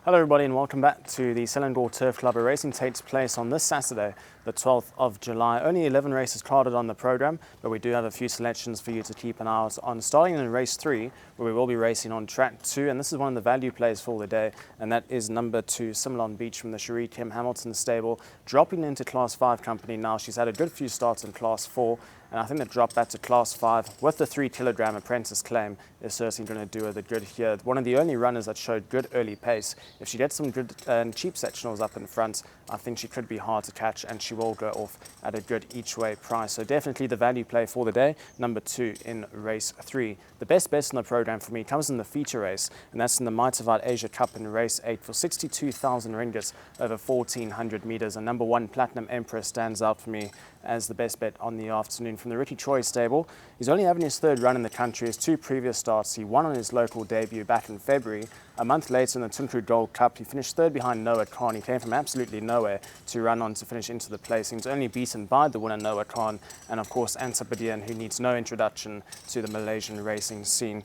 Hello everybody and welcome back to the Selangor Turf Club. A racing takes place on this Saturday, the 12th of July. Only 11 races carded on the program, but we do have a few selections for you to keep an eye out on. Starting in race 3, where we will be racing on track 2, and this is one of the value plays for the day, and that is number 2, Similon Beach from the Cherie Kim Hamilton stable, dropping into Class 5 company now. She's had a good few starts in Class 4, and I think the drop back to Class 5 with the 3 kilogram apprentice claim is certainly going to do her the good here. One of the only runners that showed good early pace. If she gets some good and cheap sectionals up in front, I think she could be hard to catch, and she will go off at a good each way price. So definitely the value play for the day, number 2 in race 3. The best in the program for me comes in the feature race, and that's in the Mitavite Asia Cup in race 8 for 62,000 ringgit over 1,400 meters. And number 1 Platinum Emperor stands out for me as the best bet on the afternoon from the Ricky Choi stable. He's only having his 3rd run in the country. His 2 previous starts, he won on his local debut back in February. A month later in the Tunku Gold Cup, he finished 3rd behind Noah Khan. He came from absolutely nowhere to run on to finish into the placings, only beaten by the winner Noah Khan and of course Antipodian, who needs no introduction to the Malaysian racing scene.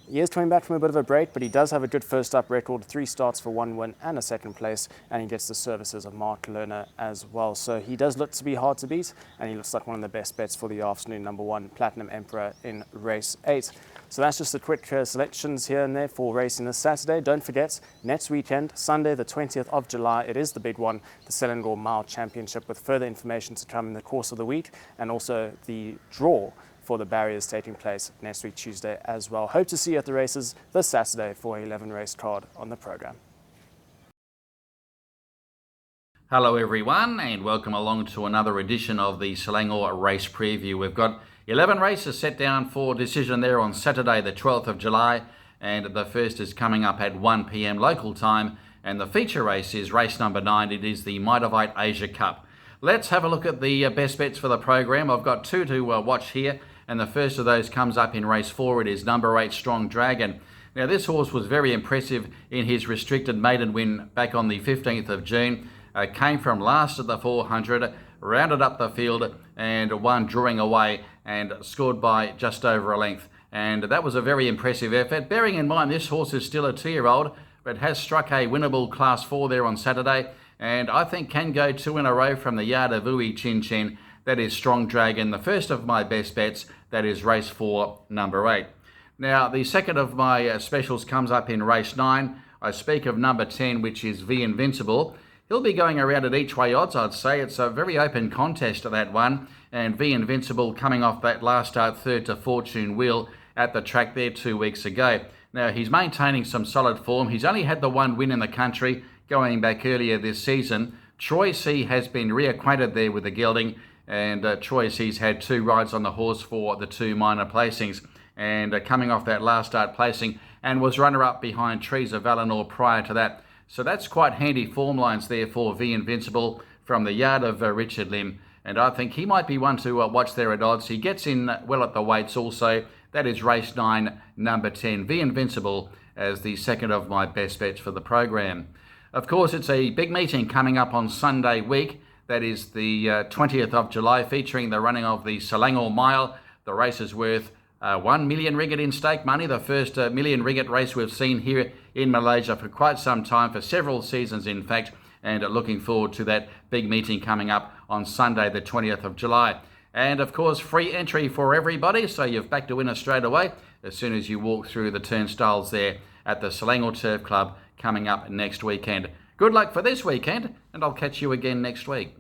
He is coming back from a bit of a break, but he does have a good first up record, 3 starts for 1 win and a 2nd place, and he gets the services of Mark Lerner as well. So he does look to be hard to beat, and he looks like one of the best bets for the afternoon, number 1 Platinum Emperor in race 8. So that's just the quick selections here and there for racing this Saturday. Don't forget, next weekend, Sunday the 20th of July, it is the big one, the Selangor Mile Championship, with further information to come in the course of the week, and also the draw for the barriers taking place next week, Tuesday as well. Hope to see you at the races this Saturday for an 11 race card on the program. Hello everyone, and welcome along to another edition of the Selangor Race Preview. We've got 11 races set down for decision there on Saturday the 12th of July, and the first is coming up at 1 p.m. local time, and the feature race is race number 9. It is the Mitavite Asia Cup. Let's have a look at the best bets for the program. I've got 2 to watch here, and the first of those comes up in race 4. It is number 8 Strong Dragon. Now this horse was very impressive in his restricted maiden win back on the 15th of June. Came from last at the 400, rounded up the field and won drawing away and scored by just over a length. And that was a very impressive effort. Bearing in mind this horse is still a 2-year-old, but has struck a winnable Class 4 there on Saturday, and I think can go 2 in a row from the yard of Ui Chin Chin. That is Strong Dragon, the first of my best bets. That is race 4, number 8. Now, the second of my specials comes up in race 9. I speak of number 10, which is V Invincible. He'll be going around at each way odds, I'd say. It's a very open contest to that one. And V Invincible coming off that last start, 3rd to Fortune Wheel at the track there 2 weeks ago. Now, he's maintaining some solid form. He's only had the 1 win in the country going back earlier this season. Troy C has been reacquainted there with the gelding, and Troy C's had 2 rides on the horse for the 2 minor placings, and coming off that last start placing, and was runner-up behind Trees of Valinor prior to that. So that's quite handy form lines there for V Invincible from the yard of Richard Lim, and I think he might be one to watch there at odds. He gets in well at the weights also. That is race 9, number 10, V Invincible, as the second of my best bets for the program. Of course, it's a big meeting coming up on Sunday week. That is the 20th of July, featuring the running of the Selangor Mile. The race is worth 1 million ringgit in stake money, the first million ringgit race we've seen here in Malaysia for quite some time, for several seasons in fact, and looking forward to that big meeting coming up on Sunday the 20th of July. And of course, free entry for everybody, so you've backed a winner straight away as soon as you walk through the turnstiles there at the Selangor Turf Club coming up next weekend. Good luck for this weekend, and I'll catch you again next week.